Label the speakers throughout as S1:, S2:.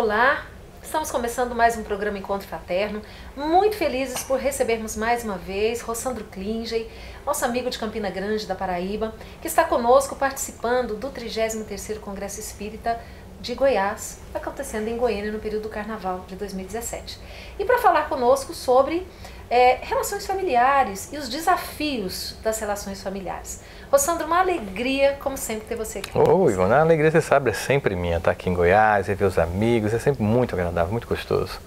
S1: Olá, estamos começando mais um programa Encontro Fraterno, muito felizes por recebermos mais uma vez Rossandro Klingey, nosso amigo de Campina Grande, da Paraíba, que está conosco participando do 33º Congresso Espírita de Goiás, acontecendo em Goiânia no período do Carnaval de 2017. E para falar conosco sobre relações familiares e os desafios das relações familiares. Rossandro, uma alegria, como sempre, ter você aqui.
S2: Oi, Ivana, a alegria, você sabe, é sempre minha estar aqui em Goiás, rever os amigos, é sempre muito agradável, muito gostoso.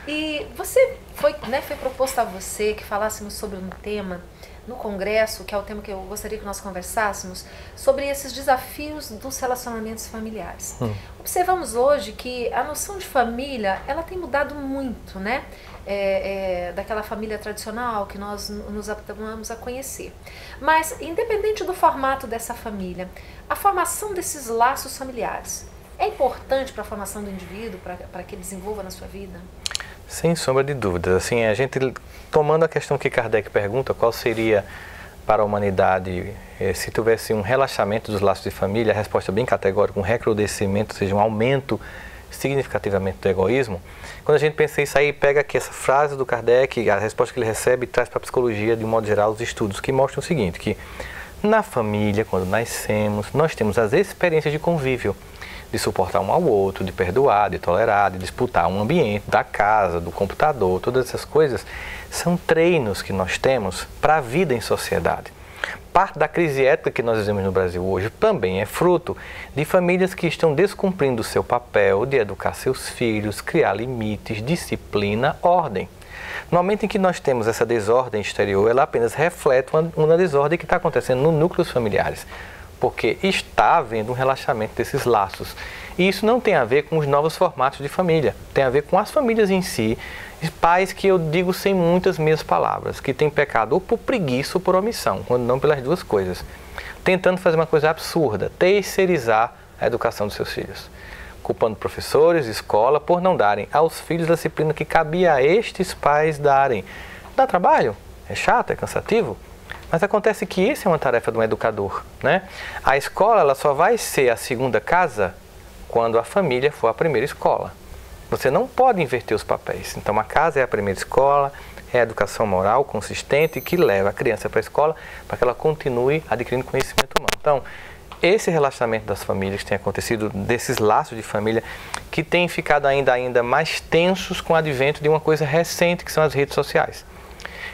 S1: E você foi proposto a você que falássemos sobre um tema no Congresso, que é o tema que eu gostaria que nós conversássemos, sobre esses desafios dos relacionamentos familiares. Observamos hoje que a noção de família, ela tem mudado muito, né? Daquela família tradicional que nós nos habituamos a conhecer. Mas, independente do formato dessa família, a formação desses laços familiares é importante para a formação do indivíduo, para que ele desenvolva na sua vida?
S2: Sem sombra de dúvidas. Assim, a gente, tomando a questão que Kardec pergunta, qual seria para a humanidade se tivesse um relaxamento dos laços de família, a resposta é bem categórica, um recrudescimento, ou seja, um aumento significativamente do egoísmo. Quando a gente pensa isso aí, pega aqui essa frase do Kardec, a resposta que ele recebe, e traz para a psicologia, de um modo geral, os estudos que mostram o seguinte, que na família, quando nascemos, nós temos as experiências de convívio, de suportar um ao outro, de perdoar, de tolerar, de disputar um ambiente, da casa, do computador, todas essas coisas são treinos que nós temos para a vida em sociedade. Parte da crise ética que nós vivemos no Brasil hoje também é fruto de famílias que estão descumprindo o seu papel de educar seus filhos, criar limites, disciplina, ordem. No momento em que nós temos essa desordem exterior, ela apenas reflete uma desordem que está acontecendo nos núcleos familiares, porque está havendo um relaxamento desses laços. E isso não tem a ver com os novos formatos de família, tem a ver com as famílias em si, pais que eu digo sem muitas meias palavras, que têm pecado ou por preguiça ou por omissão, quando não pelas duas coisas, tentando fazer uma coisa absurda, terceirizar a educação dos seus filhos, culpando professores, escola, por não darem aos filhos a disciplina que cabia a estes pais darem. Dá trabalho? É chato? É cansativo? Mas acontece que isso é uma tarefa de um educador, né? A escola, ela só vai ser a segunda casa quando a família for a primeira escola. Você não pode inverter os papéis. Então, a casa é a primeira escola, é a educação moral consistente que leva a criança para a escola para que ela continue adquirindo conhecimento humano. Então, esse relacionamento das famílias que tem acontecido, desses laços de família, que tem ficado ainda mais tensos com o advento de uma coisa recente, que são as redes sociais.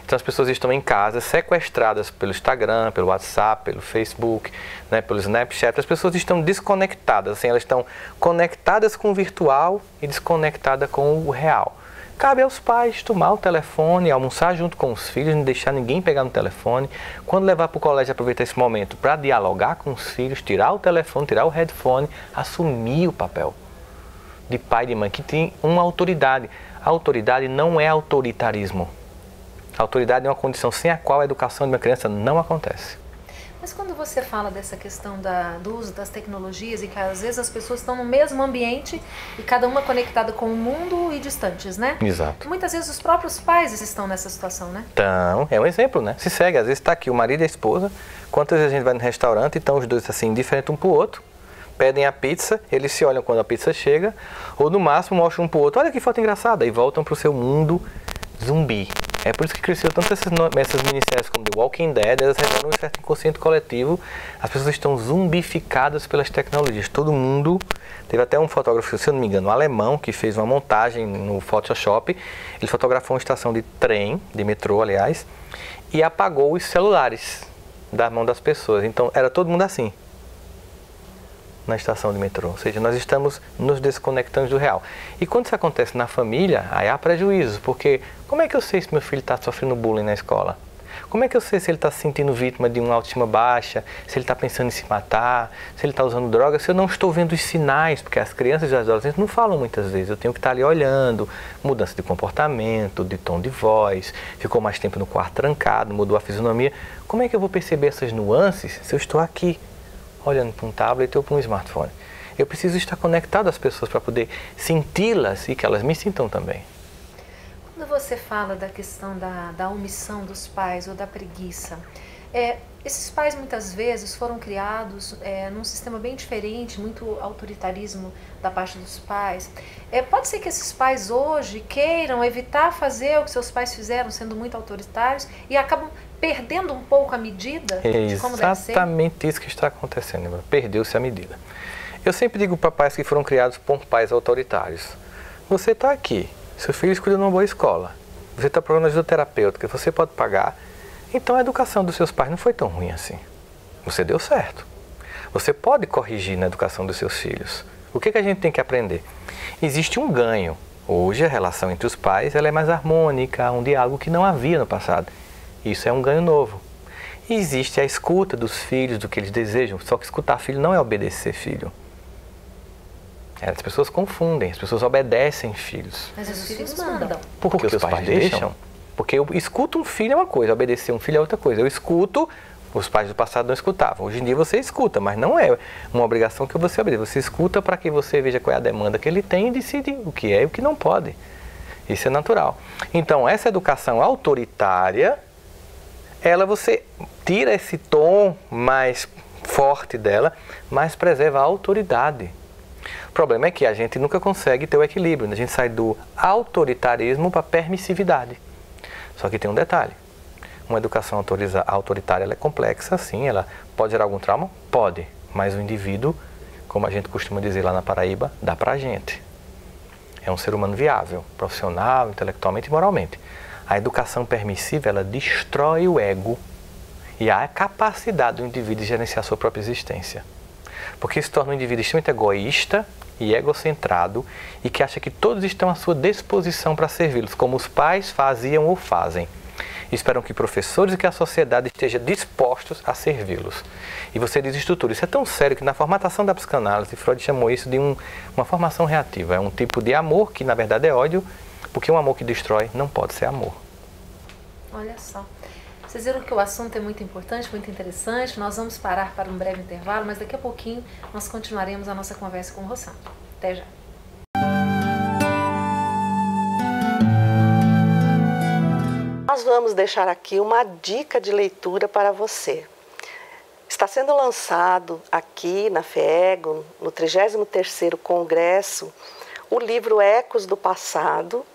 S2: Então as pessoas estão em casa, sequestradas pelo Instagram, pelo WhatsApp, pelo Facebook, né, pelo Snapchat. As pessoas estão desconectadas, assim, elas estão conectadas com o virtual e desconectadas com o real. Cabe aos pais tomar o telefone, almoçar junto com os filhos, não deixar ninguém pegar no telefone. Quando levar para o colégio, aproveitar esse momento para dialogar com os filhos, tirar o telefone, tirar o headphone, assumir o papel de pai e de mãe, que tem uma autoridade. A autoridade não é autoritarismo. A autoridade é uma condição sem a qual a educação de uma criança não acontece.
S1: Mas quando você fala dessa questão do uso das tecnologias e que às vezes as pessoas estão no mesmo ambiente e cada uma conectada com o mundo e distantes, né?
S2: Exato.
S1: Muitas vezes os próprios pais estão nessa situação, né?
S2: Então, é um exemplo, né? Se segue, às vezes está aqui o marido e a esposa, quantas vezes a gente vai no restaurante e estão os dois assim, diferentes um para o outro, pedem a pizza, eles se olham quando a pizza chega, ou no máximo mostram um para o outro, olha que foto engraçada, e voltam para o seu mundo zumbi. É por isso que cresceu tanto essas minisséries como The Walking Dead, elas revelam um certo inconsciente coletivo. As pessoas estão zumbificadas pelas tecnologias. Todo mundo, teve até um fotógrafo, se eu não me engano, um alemão, que fez uma montagem no Photoshop. Ele fotografou uma estação de trem, de metrô, aliás, e apagou os celulares da mão das pessoas. Então, era todo mundo assim, na estação de metrô, ou seja, nós estamos nos desconectando do real. E quando isso acontece na família, aí há prejuízos, porque como é que eu sei se meu filho está sofrendo bullying na escola? Como é que eu sei se ele está se sentindo vítima de uma autoestima baixa, se ele está pensando em se matar, se ele está usando drogas, se eu não estou vendo os sinais, porque as crianças e os adolescentes não falam muitas vezes, eu tenho que estar ali olhando, mudança de comportamento, de tom de voz, ficou mais tempo no quarto trancado, mudou a fisionomia. Como é que eu vou perceber essas nuances se eu estou aqui, olhando para um tablet ou para um smartphone? Eu preciso estar conectado às pessoas para poder senti-las e que elas me sintam também.
S1: Quando você fala da questão da omissão dos pais ou da preguiça, esses pais muitas vezes foram criados num sistema bem diferente, muito autoritarismo da parte dos pais. Pode ser que esses pais hoje queiram evitar fazer o que seus pais fizeram, sendo muito autoritários, e acabam perdendo um pouco a medida de como deve ser?
S2: Exatamente isso que está acontecendo, perdeu-se a medida. Eu sempre digo para pais que foram criados por pais autoritários: você está aqui, seu filho escolheu numa boa escola, você está procurando ajuda terapêutica, você pode pagar, então a educação dos seus pais não foi tão ruim assim. Você deu certo. Você pode corrigir na educação dos seus filhos. O que a gente tem que aprender? Existe um ganho. Hoje a relação entre os pais ela é mais harmônica, um diálogo que não havia no passado. Isso é um ganho novo. E existe a escuta dos filhos, do que eles desejam, só que escutar filho não é obedecer filho. As pessoas confundem, as pessoas obedecem filhos.
S1: Mas os filhos mandam.
S2: Porque os pais deixam. Porque eu escuto um filho é uma coisa, obedecer um filho é outra coisa. Eu escuto, os pais do passado não escutavam. Hoje em dia você escuta, mas não é uma obrigação que você obedeça. Você escuta para que você veja qual é a demanda que ele tem e decide o que é e o que não pode. Isso é natural. Então, essa educação autoritária, você tira esse tom mais forte dela, mas preserva a autoridade. O problema é que a gente nunca consegue ter o equilíbrio. A gente sai do autoritarismo para a permissividade. Só que tem um detalhe. Uma educação autoritária ela é complexa, sim. Ela pode gerar algum trauma? Pode. Mas o indivíduo, como a gente costuma dizer lá na Paraíba, dá pra gente. É um ser humano viável, profissional, intelectualmente e moralmente. A educação permissiva, ela destrói o ego e a capacidade do indivíduo de gerenciar a sua própria existência. Porque se torna um indivíduo extremamente egoísta e egocentrado e que acha que todos estão à sua disposição para servi-los, como os pais faziam ou fazem. Esperam que professores e que a sociedade esteja dispostos a servi-los. E você desestrutura. Isso é tão sério que na formatação da psicanálise, Freud chamou isso de uma formação reativa. É um tipo de amor que na verdade é ódio, porque um amor que destrói não pode ser amor.
S1: Olha só. Vocês viram que o assunto é muito importante, muito interessante. Nós vamos parar para um breve intervalo, mas daqui a pouquinho nós continuaremos a nossa conversa com o Rossandro. Até já.
S3: Nós vamos deixar aqui uma dica de leitura para você. Está sendo lançado aqui na FEEGO, no 33º Congresso, o livro Ecos do Passado,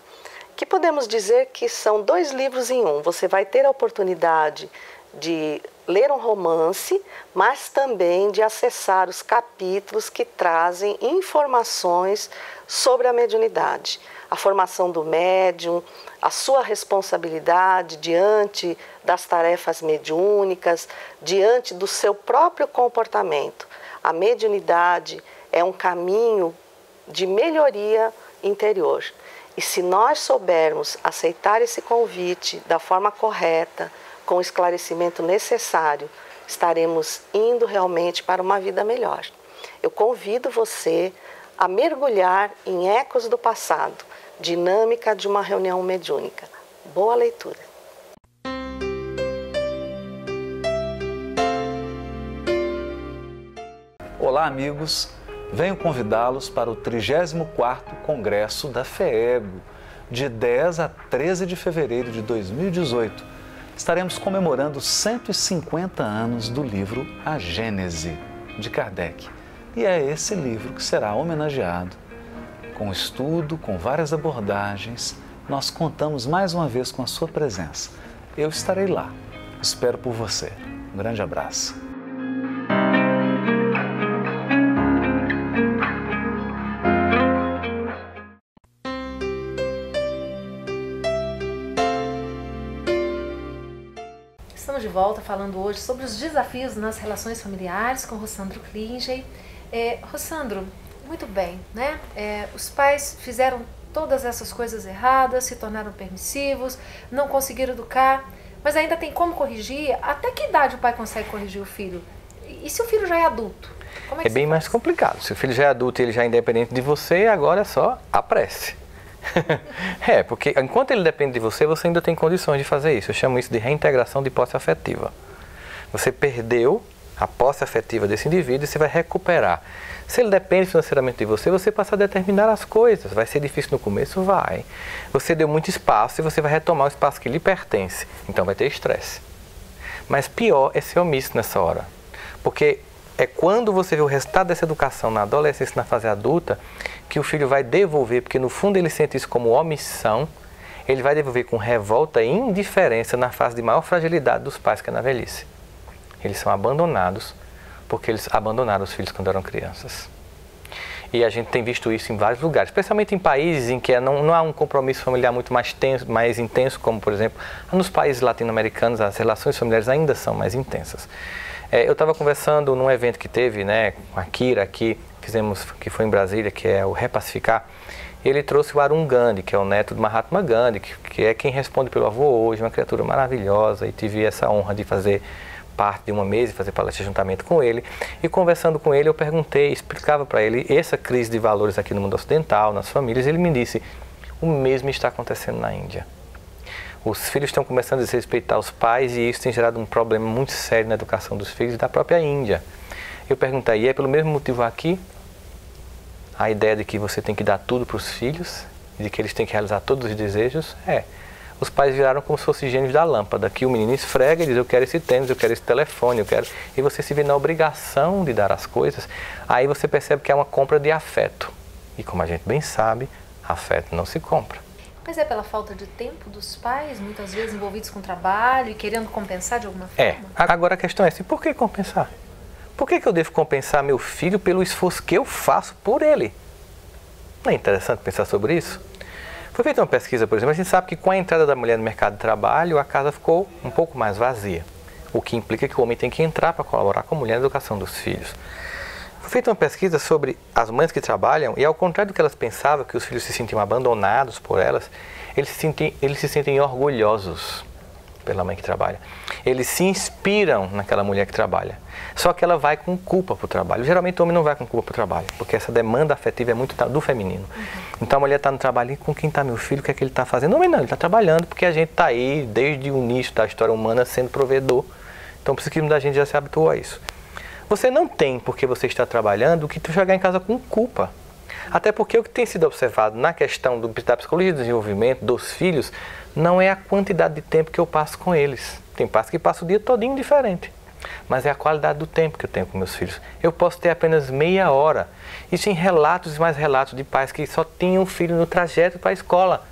S3: que podemos dizer que são 2 livros em um. Você vai ter a oportunidade de ler um romance, mas também de acessar os capítulos que trazem informações sobre a mediunidade, a formação do médium, a sua responsabilidade diante das tarefas mediúnicas, diante do seu próprio comportamento. A mediunidade é um caminho de melhoria interior. E se nós soubermos aceitar esse convite da forma correta, com o esclarecimento necessário, estaremos indo realmente para uma vida melhor. Eu convido você a mergulhar em Ecos do Passado, dinâmica de uma reunião mediúnica. Boa leitura!
S4: Olá, amigos! Venho convidá-los para o 34º Congresso da FEEGO, de 10 a 13 de fevereiro de 2018. Estaremos comemorando 150 anos do livro A Gênese, de Kardec. E é esse livro que será homenageado. Com estudo, com várias abordagens, nós contamos mais uma vez com a sua presença. Eu estarei lá. Espero por você. Um grande abraço.
S1: Estamos de volta falando hoje sobre os desafios nas relações familiares com Rossandro Klinger. Rossandro, muito bem, né? Os pais fizeram todas essas coisas erradas, se tornaram permissivos, não conseguiram educar, mas ainda tem como corrigir? Até que idade o pai consegue corrigir o filho? E se o filho já é adulto? Como é que
S2: bem mais complicado. Se o filho já é adulto e ele já é independente de você, agora é só a prece. Porque enquanto ele depende de você, você ainda tem condições de fazer isso. Eu chamo isso de reintegração de posse afetiva. Você perdeu a posse afetiva desse indivíduo e você vai recuperar. Se ele depende financeiramente de você, você passa a determinar as coisas. Vai ser difícil no começo? Vai. Você deu muito espaço e você vai retomar o espaço que lhe pertence. Então vai ter estresse. Mas pior é ser omisso nessa hora. Porque é quando você vê o resultado dessa educação na adolescência, na fase adulta, que o filho vai devolver, porque no fundo ele sente isso como omissão, ele vai devolver com revolta e indiferença na fase de maior fragilidade dos pais, que é na velhice. Eles são abandonados porque eles abandonaram os filhos quando eram crianças. E a gente tem visto isso em vários lugares, especialmente em países em que não há um compromisso familiar muito mais tenso, mais intenso, como por exemplo, nos países latino-americanos as relações familiares ainda são mais intensas. Eu estava conversando num evento que teve, né, com a Kira aqui, que foi em Brasília, que é o Repacificar. Ele trouxe o Arun Gandhi, que é o neto do Mahatma Gandhi, que é quem responde pelo avô hoje, uma criatura maravilhosa, e tive essa honra de fazer parte de uma mesa e fazer palestra juntamente com ele. E conversando com ele, eu perguntei, explicava para ele essa crise de valores aqui no mundo ocidental, nas famílias. Ele me disse, o mesmo está acontecendo na Índia. Os filhos estão começando a desrespeitar os pais e isso tem gerado um problema muito sério na educação dos filhos da própria Índia. Eu perguntei, e é pelo mesmo motivo aqui? A ideia de que você tem que dar tudo para os filhos, de que eles têm que realizar todos os desejos, os pais viraram como se fossem gênios da lâmpada, que o menino esfrega e diz, eu quero esse tênis, eu quero esse telefone, eu quero... E você se vê na obrigação de dar as coisas, aí você percebe que é uma compra de afeto. E como a gente bem sabe, afeto não se compra.
S1: Mas é pela falta de tempo dos pais, muitas vezes envolvidos com trabalho e querendo compensar de alguma forma?
S2: Agora a questão é assim, por que compensar? Por que eu devo compensar meu filho pelo esforço que eu faço por ele? Não é interessante pensar sobre isso? Foi feita uma pesquisa, por exemplo, a gente sabe que com a entrada da mulher no mercado de trabalho, a casa ficou um pouco mais vazia, o que implica que o homem tem que entrar para colaborar com a mulher na educação dos filhos. Foi feita uma pesquisa sobre as mães que trabalham e, ao contrário do que elas pensavam, que os filhos se sentiam abandonados por elas, eles se sentem orgulhosos pela mãe que trabalha. Eles se inspiram naquela mulher que trabalha. Só que ela vai com culpa para o trabalho. Geralmente o homem não vai com culpa para o trabalho, porque essa demanda afetiva é muito do feminino. Então a mulher está no trabalho, e com quem está meu filho, o que é que ele está fazendo? Não, ele está trabalhando, porque a gente está aí desde o início da história humana sendo provedor. Então o psiquismo da gente já se habituou a isso. Você não tem, porque você está trabalhando, que chegar em casa com culpa. Até porque o que tem sido observado na questão da psicologia do desenvolvimento dos filhos não é a quantidade de tempo que eu passo com eles. Tem pais que passam o dia todinho diferente, mas é a qualidade do tempo que eu tenho com meus filhos. Eu posso ter apenas meia hora. Isso em relatos e mais relatos de pais que só tinham o filho no trajeto para a escola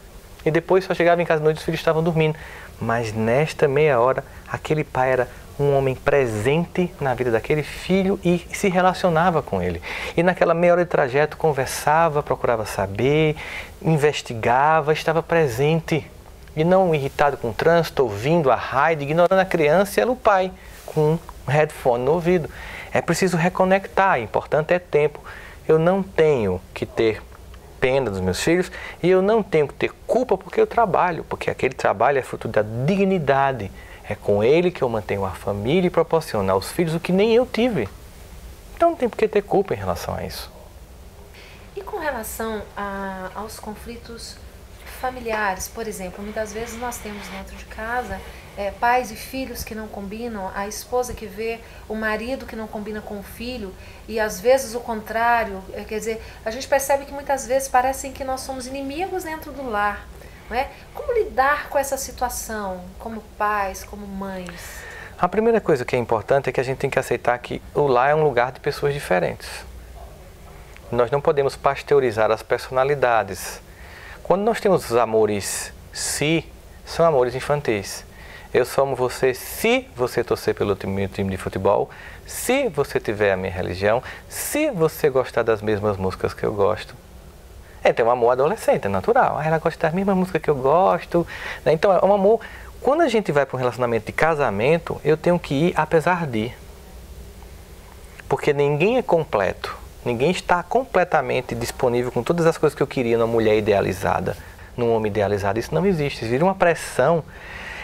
S2: e depois só chegava em casa à noite e os filhos estavam dormindo. Mas nesta meia hora, aquele pai era um homem presente na vida daquele filho e se relacionava com ele. E naquela meia hora de trajeto conversava, procurava saber, investigava, estava presente. E não irritado com o trânsito, ouvindo a rádio, ignorando a criança, e era o pai com um headphone no ouvido. É preciso reconectar, o importante é tempo. Eu não tenho que ter pena dos meus filhos e eu não tenho que ter culpa porque eu trabalho, porque aquele trabalho é fruto da dignidade. É com ele que eu mantenho a família e proporciono aos filhos o que nem eu tive. Então não tem por que ter culpa em relação a isso.
S1: E com relação aos conflitos familiares, por exemplo, muitas vezes nós temos dentro de casa pais e filhos que não combinam, a esposa que vê o marido que não combina com o filho e às vezes o contrário, quer dizer, a gente percebe que muitas vezes parecem que nós somos inimigos dentro do lar. Não é? Como lidar com essa situação, como pais, como mães?
S2: A primeira coisa que é importante é que a gente tem que aceitar que o lar é um lugar de pessoas diferentes. Nós não podemos pasteurizar as personalidades. Quando nós temos os amores se, são amores infantis. Eu só amo você se você torcer pelo meu time de futebol, se você tiver a minha religião, se você gostar das mesmas músicas que eu gosto. Tem um amor adolescente, é natural. Ela gosta das mesmas músicas que eu gosto. Né? Então, é um amor... Quando a gente vai para um relacionamento de casamento, eu tenho que ir apesar de. Porque ninguém é completo. Ninguém está completamente disponível com todas as coisas que eu queria numa mulher idealizada, num homem idealizado. Isso não existe. Isso vira uma pressão.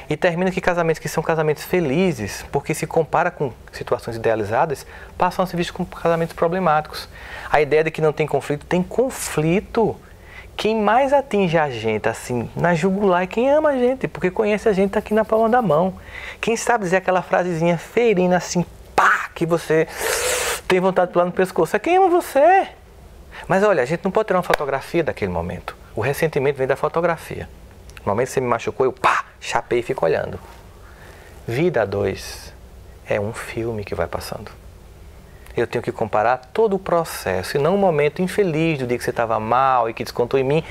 S2: E termina que casamentos que são casamentos felizes, porque se compara com situações idealizadas, passam a ser vistos como casamentos problemáticos. A ideia de que não tem conflito, tem conflito. Quem mais atinge a gente, assim, na jugular é quem ama a gente, porque conhece a gente tá aqui na palma da mão. Quem sabe dizer aquela frasezinha ferina, assim, pá, que você tem vontade de pular no pescoço, é quem ama você. Mas olha, a gente não pode ter uma fotografia daquele momento. O ressentimento vem da fotografia. No momento que você me machucou, eu pá, chapei e fico olhando. Vida a dois é um filme que vai passando. Eu tenho que comparar todo o processo e não um momento infeliz do dia que você estava mal e que descontou em mim.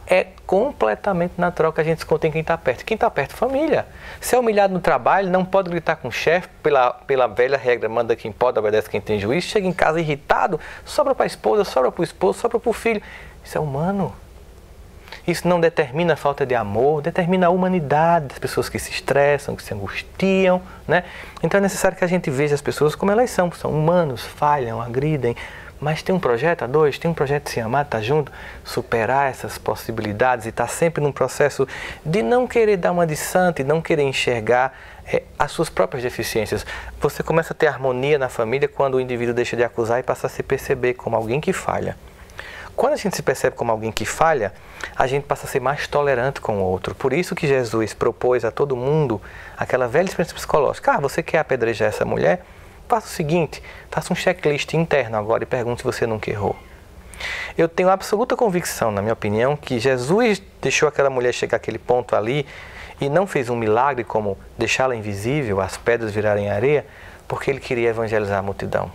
S2: É completamente natural que a gente desconte em quem está perto. Quem está perto, família. Se é humilhado no trabalho, não pode gritar com o chefe pela velha regra, manda quem pode, obedece quem tem juízo. Chega em casa irritado, sobra para a esposa, sobra para o esposo, sobra para o filho. Isso é humano. Isso não determina a falta de amor, determina a humanidade das pessoas que se estressam, que se angustiam, né? Então é necessário que a gente veja as pessoas como elas são humanos, falham, agridem, mas tem um projeto a dois, tem um projeto de se amar, estar junto, superar essas possibilidades e estar sempre num processo de não querer dar uma de santo e não querer enxergar as suas próprias deficiências. Você começa a ter harmonia na família quando o indivíduo deixa de acusar e passa a se perceber como alguém que falha. Quando a gente se percebe como alguém que falha, a gente passa a ser mais tolerante com o outro. Por isso que Jesus propôs a todo mundo aquela velha experiência psicológica. Você quer apedrejar essa mulher? Faça o seguinte, faça um checklist interno agora e pergunte se você nunca errou. Eu tenho absoluta convicção, na minha opinião, que Jesus deixou aquela mulher chegar àquele ponto ali e não fez um milagre como deixá-la invisível, as pedras virarem areia, porque ele queria evangelizar a multidão.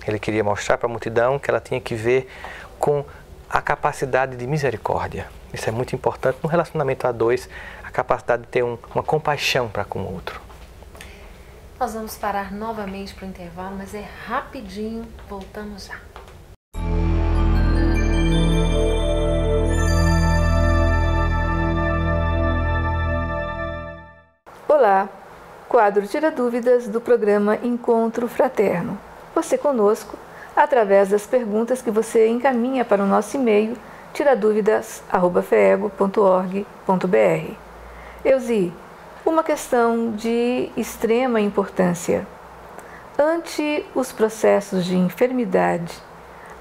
S2: Ele queria mostrar para a multidão que ela tinha que ver com a capacidade de misericórdia. Isso é muito importante no relacionamento a dois, a capacidade de ter uma compaixão para com o outro.
S1: Nós vamos parar novamente para o intervalo, mas é rapidinho, voltamos já.
S5: Olá, quadro Tira Dúvidas do programa Encontro Fraterno. Você conosco através das perguntas que você encaminha para o nosso e-mail tiraduvidas@feego.org.br. Euzi, uma questão de extrema importância. Ante os processos de enfermidade,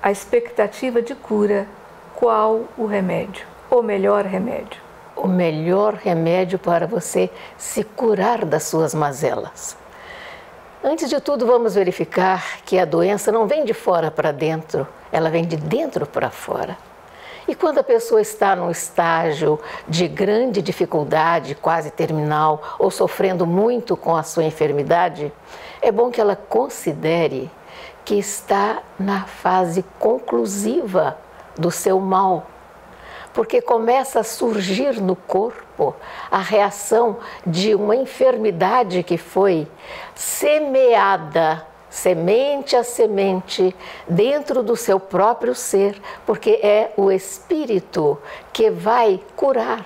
S5: a expectativa de cura, qual o remédio? O melhor remédio?
S6: O melhor remédio para você se curar das suas mazelas. Antes de tudo, vamos verificar que a doença não vem de fora para dentro, ela vem de dentro para fora. E quando a pessoa está num estágio de grande dificuldade, quase terminal, ou sofrendo muito com a sua enfermidade, é bom que ela considere que está na fase conclusiva do seu mal. Porque começa a surgir no corpo a reação de uma enfermidade que foi semeada, semente a semente, dentro do seu próprio ser, porque é o espírito que vai curar.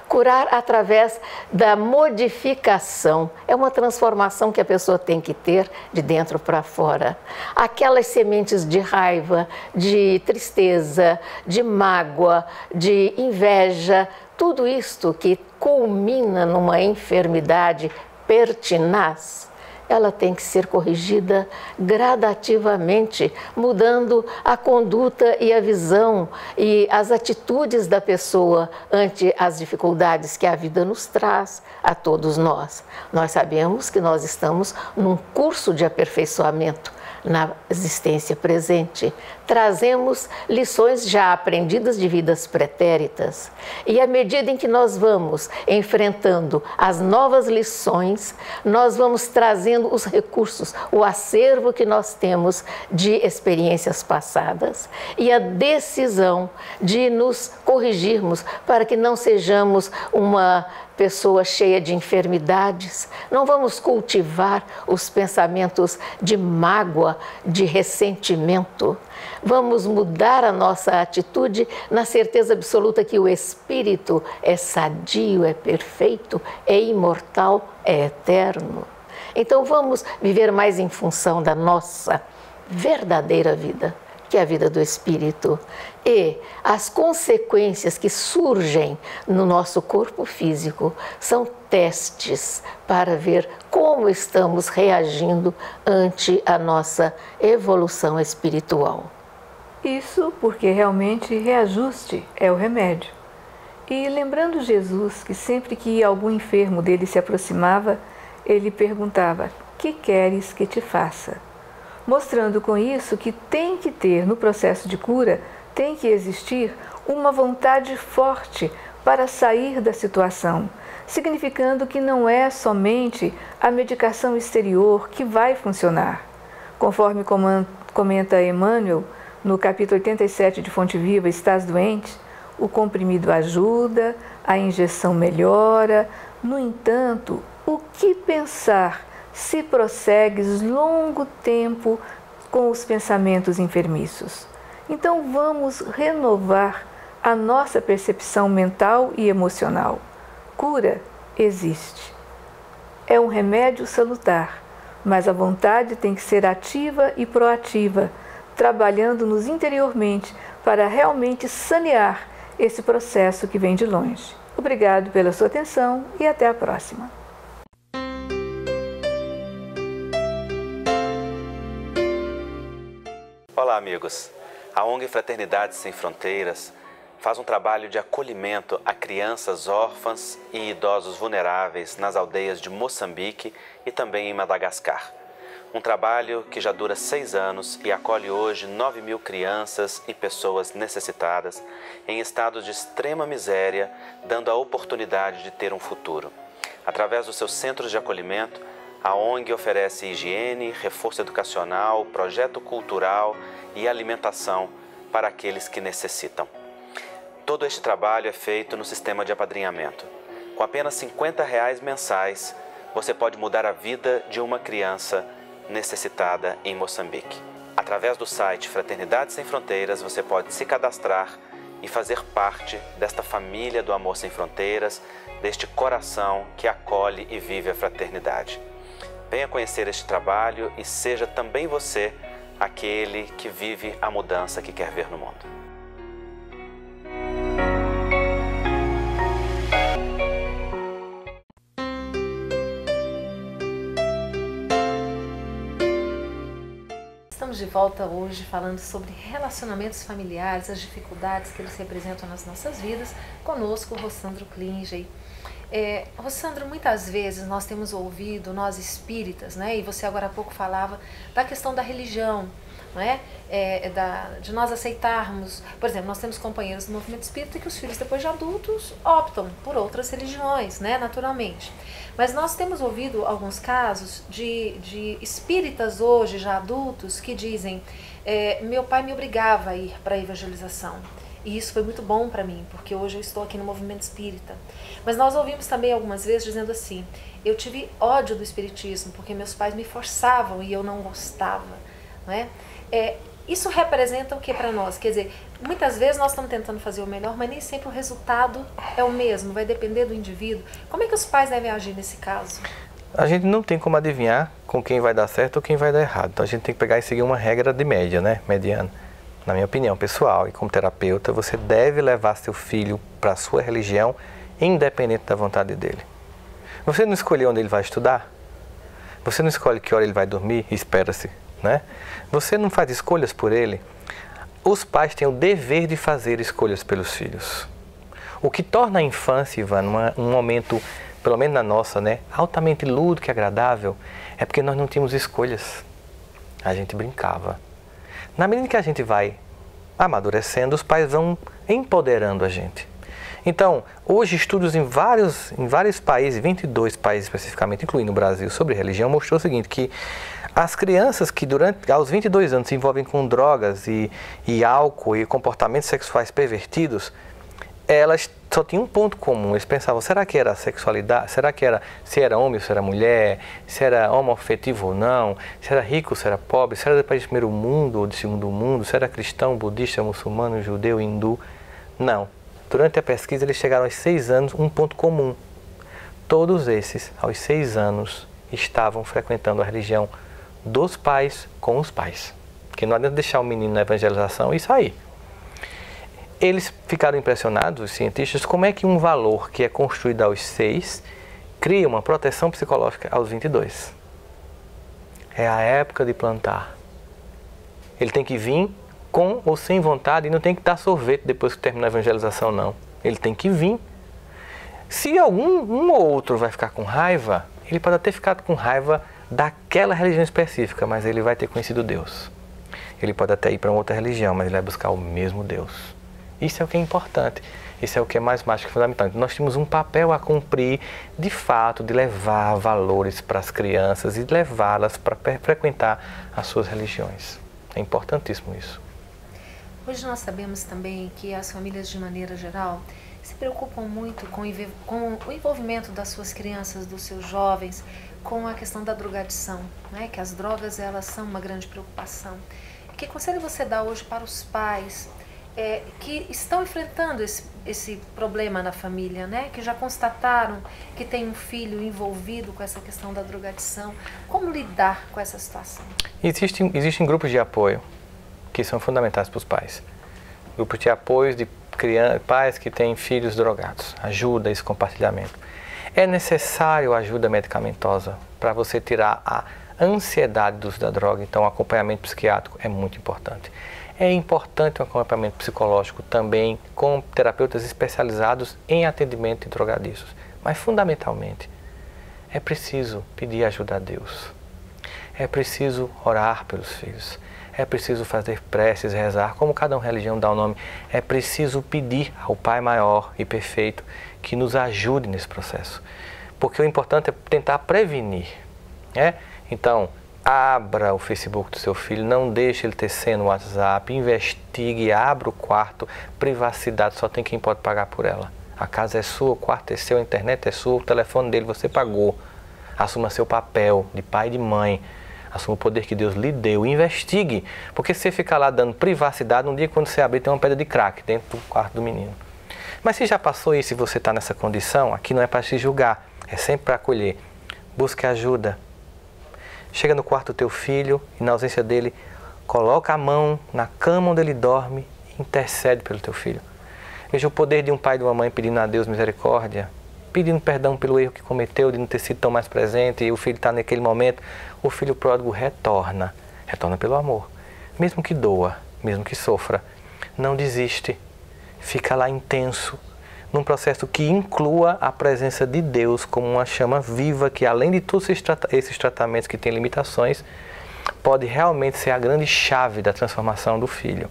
S6: Curar através da modificação. É uma transformação que a pessoa tem que ter de dentro para fora. Aquelas sementes de raiva, de tristeza, de mágoa, de inveja, tudo isto que culmina numa enfermidade pertinaz, ela tem que ser corrigida gradativamente, mudando a conduta e a visão e as atitudes da pessoa ante as dificuldades que a vida nos traz a todos nós. Nós sabemos que nós estamos num curso de aperfeiçoamento na existência presente. Trazemos lições já aprendidas de vidas pretéritas. E à medida em que nós vamos enfrentando as novas lições, nós vamos trazendo os recursos, o acervo que nós temos de experiências passadas e a decisão de nos corrigirmos para que não sejamos uma pessoa cheia de enfermidades. Não vamos cultivar os pensamentos de mágoa, de ressentimento. Vamos mudar a nossa atitude na certeza absoluta que o Espírito é sadio, é perfeito, é imortal, é eterno. Então vamos viver mais em função da nossa verdadeira vida, que é a vida do Espírito. E as consequências que surgem no nosso corpo físico são testes para ver como estamos reagindo ante a nossa evolução espiritual.
S5: Isso porque realmente reajuste é o remédio. E lembrando Jesus que sempre que algum enfermo dele se aproximava, ele perguntava: "Que queres que te faça?" Mostrando com isso que tem que ter no processo de cura, tem que existir uma vontade forte para sair da situação, significando que não é somente a medicação exterior que vai funcionar. Conforme comenta Emmanuel, no capítulo 87 de Fonte Viva, Estás Doente, o comprimido ajuda, a injeção melhora. No entanto, o que pensar se prossegues longo tempo com os pensamentos enfermiços? Então vamos renovar a nossa percepção mental e emocional. Cura existe. É um remédio salutar, mas a vontade tem que ser ativa e proativa, trabalhando-nos interiormente para realmente sanear esse processo que vem de longe. Obrigado pela sua atenção e até a próxima.
S7: Olá, amigos. A ONG Fraternidade Sem Fronteiras faz um trabalho de acolhimento a crianças órfãs e idosos vulneráveis nas aldeias de Moçambique e também em Madagascar. Um trabalho que já dura 6 anos e acolhe hoje 9.000 crianças e pessoas necessitadas em estados de extrema miséria, dando a oportunidade de ter um futuro. Através dos seus centros de acolhimento, a ONG oferece higiene, reforço educacional, projeto cultural e alimentação para aqueles que necessitam. Todo este trabalho é feito no sistema de apadrinhamento. Com apenas R$50 mensais, você pode mudar a vida de uma criança necessitada em Moçambique. Através do site Fraternidade Sem Fronteiras, você pode se cadastrar e fazer parte desta família do amor sem fronteiras, deste coração que acolhe e vive a fraternidade. Venha conhecer este trabalho e seja também você aquele que vive a mudança que quer ver no mundo.
S1: Estamos de volta hoje falando sobre relacionamentos familiares, as dificuldades que eles representam nas nossas vidas. Conosco, Rossandro Klinge. Rossandro, muitas vezes nós temos ouvido, nós espíritas, né? E você agora há pouco falava da questão da religião, não é? De nós aceitarmos, por exemplo, nós temos companheiros do movimento espírita que os filhos depois de adultos optam por outras religiões, né? Naturalmente. Mas nós temos ouvido alguns casos de espíritas hoje, já adultos, que dizem, meu pai me obrigava a ir para a evangelização. E isso foi muito bom para mim, porque hoje eu estou aqui no movimento espírita. Mas nós ouvimos também algumas vezes dizendo assim, eu tive ódio do espiritismo, porque meus pais me forçavam e eu não gostava. Não é? Isso representa o que para nós? Quer dizer, muitas vezes nós estamos tentando fazer o melhor, mas nem sempre o resultado é o mesmo, vai depender do indivíduo. Como é que os pais devem agir nesse caso?
S2: A gente não tem como adivinhar com quem vai dar certo ou quem vai dar errado. Então a gente tem que pegar e seguir uma regra de média, né? Mediana. Na minha opinião pessoal e como terapeuta, você deve levar seu filho para a sua religião, independente da vontade dele. Você não escolheu onde ele vai estudar? Você não escolhe que hora ele vai dormir? Espera-se, né? Você não faz escolhas por ele? Os pais têm o dever de fazer escolhas pelos filhos. O que torna a infância, Ivan, um momento, pelo menos na nossa, né, altamente lúdico e agradável, é porque nós não tínhamos escolhas. A gente brincava. Na medida que a gente vai amadurecendo, os pais vão empoderando a gente. Então, hoje estudos em vários países, 22 países especificamente, incluindo o Brasil, sobre religião, mostrou o seguinte, que as crianças que aos 22 anos se envolvem com drogas e álcool e comportamentos sexuais pervertidos, elas só tinham um ponto comum. Eles pensavam, será que era sexualidade? Será que era se era homem ou se era mulher? Se era homoafetivo ou não? Se era rico ou se era pobre? Se era de país de primeiro mundo ou de segundo mundo? Se era cristão, budista, muçulmano, judeu, hindu? Não. Durante a pesquisa eles chegaram aos 6 anos, um ponto comum. Todos esses, aos 6 anos, estavam frequentando a religião dos pais com os pais. Porque não adianta deixar o menino na evangelização e sair. Eles ficaram impressionados, os cientistas, como é que um valor que é construído aos 6 cria uma proteção psicológica aos 22. É a época de plantar. Ele tem que vir com ou sem vontade e não tem que dar sorvete depois que termina a evangelização, não. Ele tem que vir. Se um ou outro vai ficar com raiva, ele pode até ficar com raiva daquela religião específica, mas ele vai ter conhecido Deus. Ele pode até ir para outra religião, mas ele vai buscar o mesmo Deus. Isso é o que é importante. Isso é o que é mais mágico e fundamental. Então, nós temos um papel a cumprir, de fato, de levar valores para as crianças e levá-las para frequentar as suas religiões. É importantíssimo isso.
S1: Hoje nós sabemos também que as famílias, de maneira geral, se preocupam muito com o envolvimento das suas crianças, dos seus jovens, com a questão da drogadição, né? Que as drogas, elas são uma grande preocupação. Que conselho você dá hoje para os pais que estão enfrentando esse problema na família, né? Que já constataram que tem um filho envolvido com essa questão da drogadição? Como lidar com essa situação?
S2: Existem grupos de apoio que são fundamentais para os pais. Grupos de apoio de pais que têm filhos drogados. Ajuda esse compartilhamento. É necessário ajuda medicamentosa para você tirar a ansiedade do uso da droga. Então, o acompanhamento psiquiátrico é muito importante. É importante o acompanhamento psicológico também com terapeutas especializados em atendimento de drogadiços. Mas, fundamentalmente, é preciso pedir ajuda a Deus. É preciso orar pelos filhos. É preciso fazer preces, rezar, como cada religião dá o nome. É preciso pedir ao Pai maior e perfeito que nos ajude nesse processo. Porque o importante é tentar prevenir, né? Então, abra o Facebook do seu filho, não deixe ele ter senha no WhatsApp, investigue, abra o quarto, privacidade, só tem quem pode pagar por ela. A casa é sua, o quarto é seu, a internet é sua, o telefone dele você pagou. Assuma seu papel de pai e de mãe, assuma o poder que Deus lhe deu, investigue, porque se você ficar lá dando privacidade, um dia quando você abrir tem uma pedra de crack dentro do quarto do menino. Mas se já passou isso e você está nessa condição, aqui não é para se julgar, é sempre para acolher. Busque ajuda. Chega no quarto do teu filho e na ausência dele, coloca a mão na cama onde ele dorme e intercede pelo teu filho. Veja o poder de um pai e de uma mãe pedindo a Deus misericórdia, pedindo perdão pelo erro que cometeu de não ter sido tão mais presente, e o filho está naquele momento, o filho pródigo retorna pelo amor. Mesmo que doa, mesmo que sofra, não desiste, fica lá intenso, num processo que inclua a presença de Deus como uma chama viva que, além de todos esses tratamentos que têm limitações, pode realmente ser a grande chave da transformação do filho,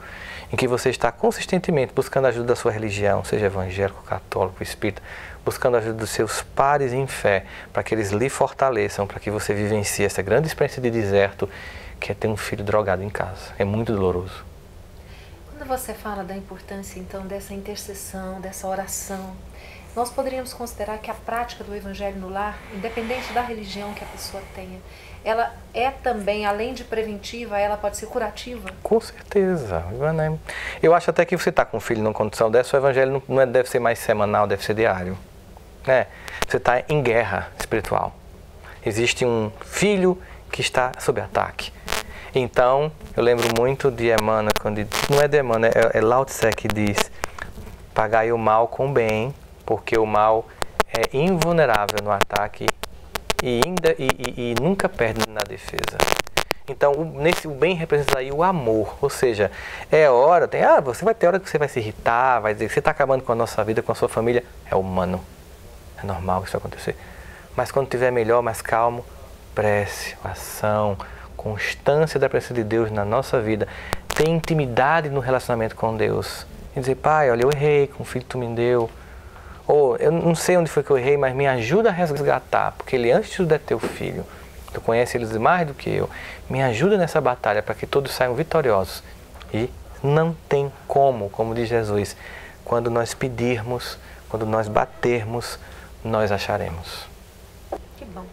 S2: em que você está consistentemente buscando a ajuda da sua religião, seja evangélico, católico, espírita, buscando a ajuda dos seus pares em fé, para que eles lhe fortaleçam, para que você vivencie essa grande experiência de deserto, que é ter um filho drogado em casa. É muito doloroso.
S1: Quando você fala da importância, então, dessa intercessão, dessa oração, nós poderíamos considerar que a prática do Evangelho no lar, independente da religião que a pessoa tenha, ela é também, além de preventiva, ela pode ser curativa?
S2: Com certeza. Eu acho até que você está com um filho numa condição dessa, o Evangelho não deve ser mais semanal, deve ser diário. Você está em guerra espiritual. Existe um filho que está sob ataque. Então, eu lembro muito de Emmanuel, não é de Emmanuel, é Lao Tse que diz: pagai o mal com o bem, porque o mal é invulnerável no ataque e nunca perde na defesa. Então, o bem representa aí o amor, ou seja, você vai ter hora que você vai se irritar, vai dizer que você está acabando com a nossa vida, com a sua família, é humano, é normal isso acontecer. Mas quando estiver melhor, mais calmo, prece, oração, constância da presença de Deus na nossa vida, ter intimidade no relacionamento com Deus. E dizer: Pai, olha, eu errei com o filho que tu me deu. Ou eu não sei onde foi que eu errei, mas me ajuda a resgatar, porque ele antes de tudo é teu filho. Tu conhece eles mais do que eu. Me ajuda nessa batalha para que todos saiam vitoriosos. E não tem como diz Jesus, quando nós pedirmos, quando nós batermos, nós acharemos.
S1: Que bom.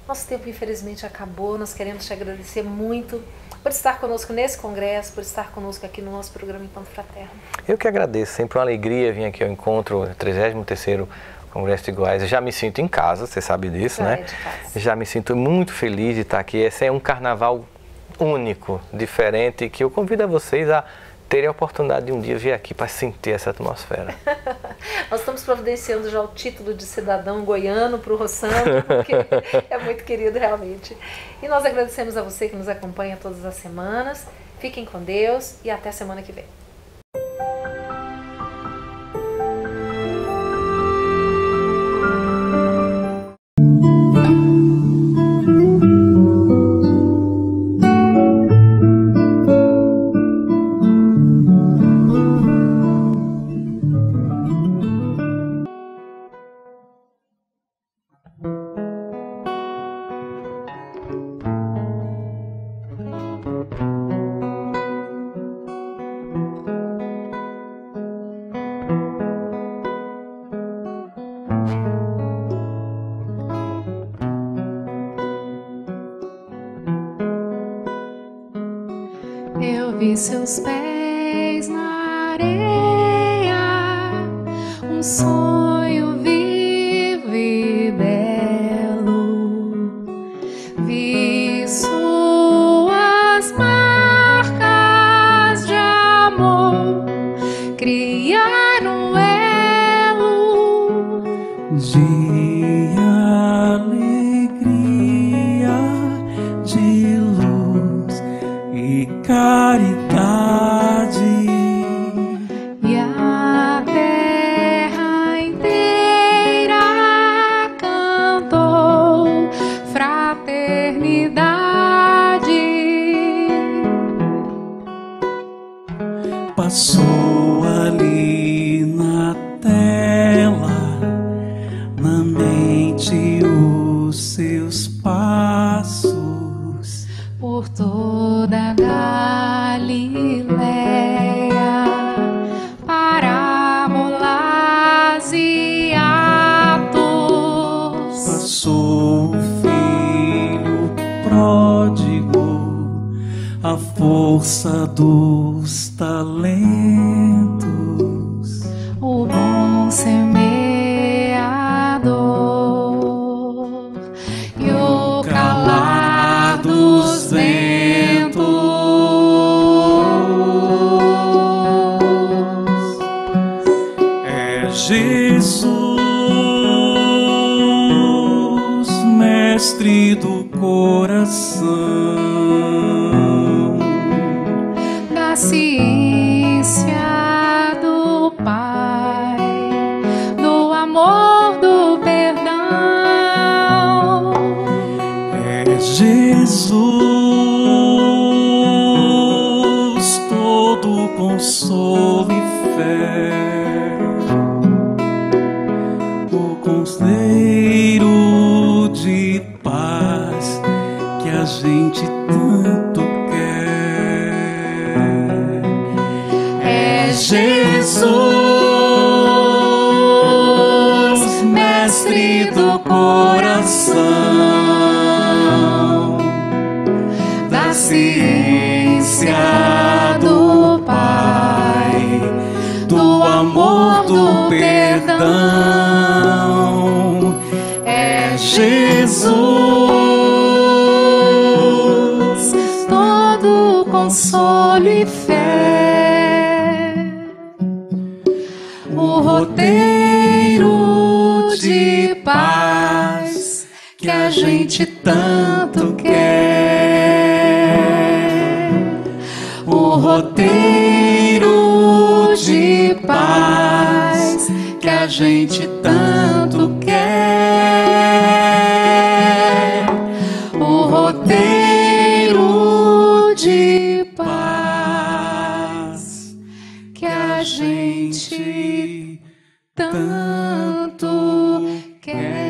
S1: Nosso tempo, infelizmente, acabou. Nós queremos te agradecer muito por estar conosco nesse congresso, por estar conosco aqui no nosso programa Encontro Fraterno.
S2: Eu que agradeço. Sempre uma alegria vir aqui ao encontro, 33º Congresso de Iguais. Eu já me sinto em casa, você sabe disso, né? Já me sinto muito feliz de estar aqui. Esse é um carnaval único, diferente, que eu convido a vocês a terem a oportunidade de um dia vir aqui para sentir essa atmosfera.
S1: Nós estamos providenciando já o título de cidadão goiano para o Rossandro, porque é muito querido realmente. E nós agradecemos a você que nos acompanha todas as semanas. Fiquem com Deus e até semana que vem.
S8: seus pés na areia, um sonho vivo e belo. Vi suas marcas de amor criar um elo
S9: de alegria, de luz e caridade,
S8: e a terra inteira cantou fraternidade.
S9: passou ali na tela, na mente os seus passos
S8: por toda a Galileia, parábolas e atos.
S9: passou o filho pródigo, a força dos talentos,
S8: o bom semeador e o calar dos ventos.
S9: é Jesus, mestre do coração,
S8: da ciência do Pai, do amor, do perdão.
S9: é Jesus, todo consolo e fé, o conselheiro de paz que a gente tanto quer.
S8: É Jesus, mestre do coração, da ciência do Pai, do amor, do perdão. É Jesus, todo consolo e fé, o roteiro de paz que a gente tanto quer. O roteiro de paz que a gente tanto quer. O roteiro de paz que a gente tanto quer.